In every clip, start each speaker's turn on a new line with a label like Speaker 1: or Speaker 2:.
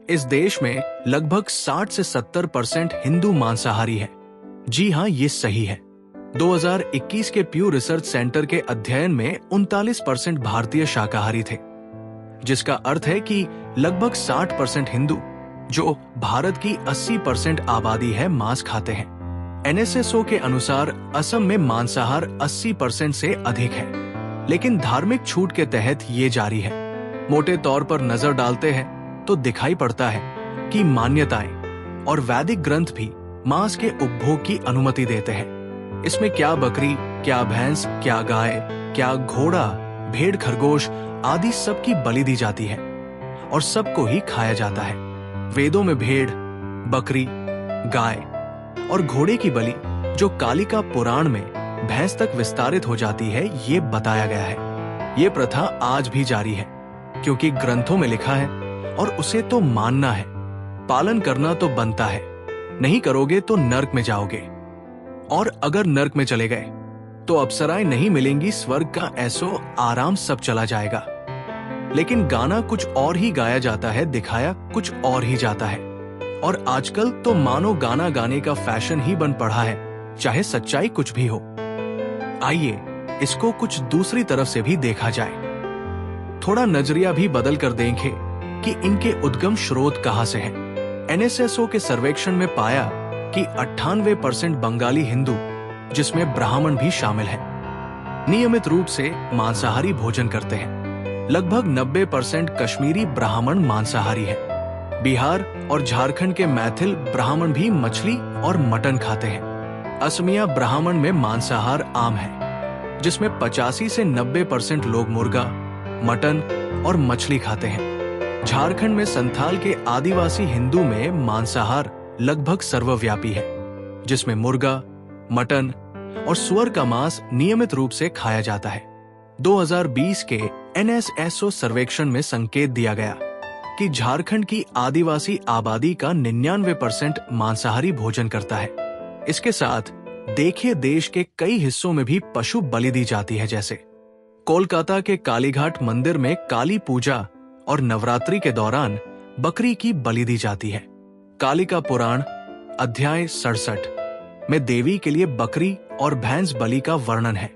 Speaker 1: इस देश में लगभग 60 से 70% हिंदू मांसाहारी है। जी हाँ, ये सही है। 2021 के प्यू रिसर्च सेंटर के अध्ययन में 39% भारतीय शाकाहारी थे, जिसका अर्थ है कि लगभग 60% हिंदू, जो भारत की 80% आबादी है, मांस खाते हैं। NSSO के अनुसार असम में मांसाहार 80% से अधिक है, लेकिन धार्मिक छूट के तहत ये जारी है। मोटे तौर पर नजर डालते हैं तो दिखाई पड़ता है कि मान्यताएं और वैदिक ग्रंथ भी मांस के उपभोग की अनुमति देते हैं। इसमें क्या बकरी, क्या भैंस, क्या गाय, क्या घोड़ा, भेड़, खरगोश आदि सबकी बलि दी जाती है और सबको ही खाया जाता है। वेदों में भेड़, बकरी, गाय और घोड़े की बलि, जो कालिका पुराण में भैंस तक विस्तारित हो जाती है, ये बताया गया है। ये प्रथा आज भी जारी है, क्योंकि ग्रंथों में लिखा है और उसे तो मानना है, पालन करना तो बनता है। नहीं करोगे तो नर्क में जाओगे, और अगर नर्क में चले गए तो अप्सराएं नहीं मिलेंगी, स्वर्ग का ऐसो आराम सब चला जाएगा। लेकिन गाना कुछ और ही गाया जाता है, दिखाया कुछ और ही जाता है। और आजकल तो मानो गाना गाने का फैशन ही बन पड़ा है, चाहे सच्चाई कुछ भी हो। आइए इसको कुछ दूसरी तरफ से भी देखा जाए। थोड़ा नजरिया भी बदल कर देखें कि इनके उद्गम स्रोत कहां से हैं। NSSO के सर्वेक्षण में पाया कि 98% बंगाली हिंदू, जिसमें ब्राह्मण भी शामिल हैं, नियमित रूप से मांसाहारी भोजन करते हैं। लगभग 90% कश्मीरी ब्राह्मण मांसाहारी है। बिहार और झारखंड के मैथिल ब्राह्मण भी मछली और मटन खाते हैं। असमिया ब्राह्मण में मांसाहार आम है, जिसमें 85 से 90% लोग मुर्गा, मटन और मछली खाते हैं। झारखंड में संथाल के आदिवासी हिंदू में मांसाहार लगभग सर्वव्यापी है, जिसमें मुर्गा, मटन और सुअर का मांस नियमित रूप से खाया जाता है। 2020 के NSSO सर्वेक्षण में संकेत दिया गया कि झारखंड की आदिवासी आबादी का 99% मांसाहारी भोजन करता है। इसके साथ देखिए देश के कई हिस्सों में भी पशु बलि दी जाती है, जैसे कोलकाता के कालीघाट मंदिर में काली पूजा और नवरात्रि के दौरान बकरी की बलि दी जाती है। कालिका पुराण अध्याय 67 में देवी के लिए बकरी और भैंस बलि का वर्णन है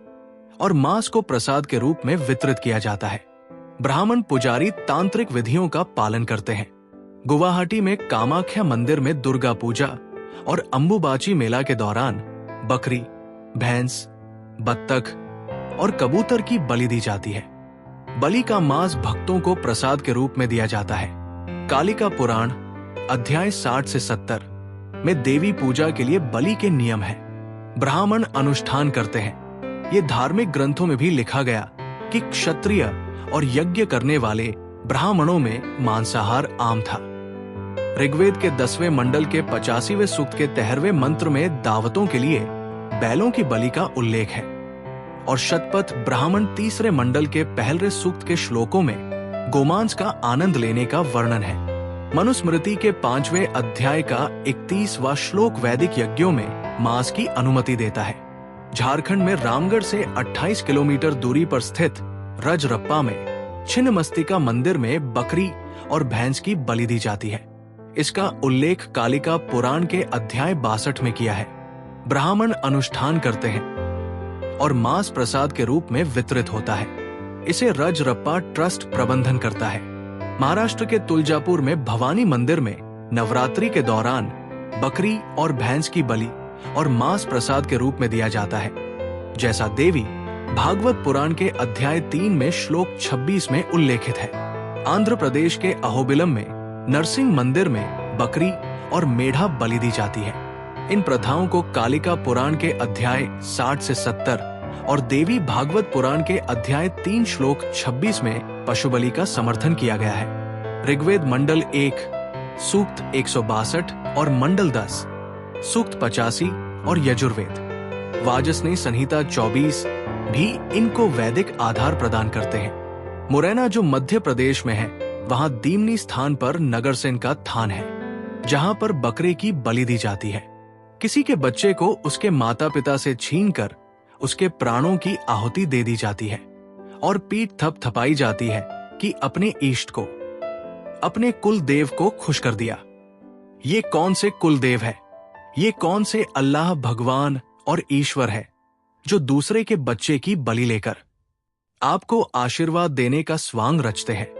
Speaker 1: और मांस को प्रसाद के रूप में वितरित किया जाता है। ब्राह्मण पुजारी तांत्रिक विधियों का पालन करते हैं। गुवाहाटी में कामाख्या मंदिर में दुर्गा पूजा और अंबुबाची मेला के दौरान बकरी, भैंस, बत्तख और कबूतर की बलि दी जाती है। बलि का मांस भक्तों को प्रसाद के रूप में दिया जाता है। कालिका पुराण अध्याय 60 से 70 में देवी पूजा के लिए बलि के नियम है। ब्राह्मण अनुष्ठान करते हैं। ये धार्मिक ग्रंथों में भी लिखा गया कि क्षत्रिय और यज्ञ करने वाले ब्राह्मणों में मांसाहार आम था। ऋग्वेद के 10वें मंडल के 85वें सूक्त के 13वें मंत्र में दावतों के लिए बैलों की बलि का उल्लेख है और शतपथ ब्राह्मण 3रे मंडल के 1 सूक्त के श्लोकों में गोमांस का आनंद लेने का वर्णन है। मनुस्मृति के 5वें अध्याय का 31वां श्लोक वैदिक यज्ञों में मांस की अनुमति देता है। झारखंड में रामगढ़ से 28 किलोमीटर दूरी पर स्थित रजरप्पा में छिन्नमस्तिका मंदिर में बकरी और भैंस की बलि दी जाती है। इसका उल्लेख कालिका पुराण के अध्याय 62 में किया है। ब्राह्मण अनुष्ठान करते हैं और मांस प्रसाद के रूप में वितरित होता है। इसे रजरप्पा ट्रस्ट प्रबंधन करता है। महाराष्ट्र के तुलजापुर में भवानी मंदिर में नवरात्रि के दौरान बकरी और भैंस की बलि और मांस प्रसाद के रूप में दिया जाता है, जैसा देवी भागवत पुराण के अध्याय 3 में श्लोक 26 में उल्लेखित है। आंध्र प्रदेश के अहोबिलम में नरसिंह मंदिर में बकरी और मेढ़ा बलि दी जाती है। इन प्रथाओं को कालिका पुराण के अध्याय 60 से 70 और देवी भागवत पुराण के अध्याय 3 श्लोक 26 में पशु बलि का समर्थन किया गया है। ऋग्वेद मंडल 1 सूक्त 162 और मंडल 10 सूक्त 85 और यजुर्वेद वाजसनेयी संहिता 24 भी इनको वैदिक आधार प्रदान करते हैं। मुरैना जो मध्य प्रदेश में है, वहाँ दीमनी स्थान पर नगरसेन का थान है, जहाँ पर बकरे की बलि दी जाती है। किसी के बच्चे को उसके माता पिता से छीनकर उसके प्राणों की आहुति दे दी जाती है और पीठ थपथपाई जाती है कि अपने इष्ट को अपने कुल देव को खुश कर दिया। ये कौन से कुल देव है? ये कौन से अल्लाह भगवान और ईश्वर है जो दूसरे के बच्चे की बलि लेकर आपको आशीर्वाद देने का स्वांग रचते हैं?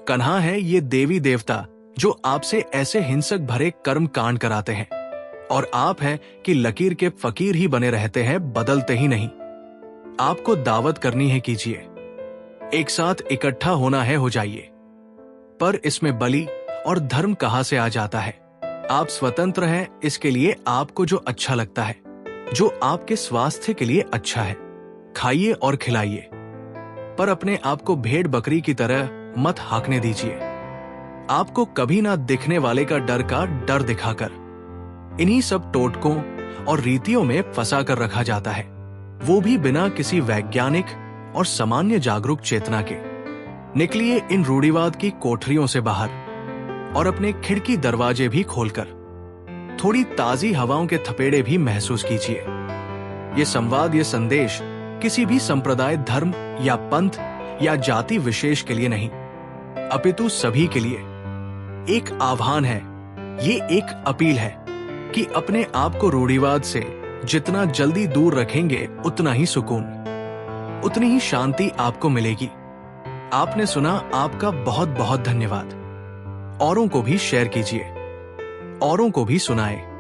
Speaker 1: कन्हा है ये देवी देवता जो आपसे ऐसे हिंसक भरे कर्म कांड कराते हैं, और आप हैं कि लकीर के फकीर ही बने रहते हैं, बदलते ही नहीं। आपको दावत करनी है, कीजिए। एक साथ इकट्ठा होना है, हो जाइए। पर इसमें बलि और धर्म कहां से आ जाता है? आप स्वतंत्र हैं, इसके लिए आपको जो अच्छा लगता है, जो आपके स्वास्थ्य के लिए अच्छा है, खाइए और खिलाइए। पर अपने आप को भेड़ बकरी की तरह मत हाँकने दीजिए। आपको कभी ना दिखने वाले का डर दिखाकर इन्हीं सब टोटकों और रीतियों में फंसा कर रखा जाता है, वो भी बिना किसी वैज्ञानिक और सामान्य जागरूक चेतना के। निकलिए इन रूढ़िवाद की कोठरियों से बाहर और अपने खिड़की दरवाजे भी खोलकर थोड़ी ताजी हवाओं के थपेड़े भी महसूस कीजिए। ये संवाद, ये संदेश किसी भी संप्रदाय, धर्म या पंथ या जाति विशेष के लिए नहीं, अपितु सभी के लिए एक आह्वान है। ये एक अपील है कि अपने आप को रूढ़िवाद से जितना जल्दी दूर रखेंगे, उतना ही सुकून, उतनी ही शांति आपको मिलेगी। आपने सुना, आपका बहुत बहुत धन्यवाद। औरों को भी शेयर कीजिए, औरों को भी सुनाएं।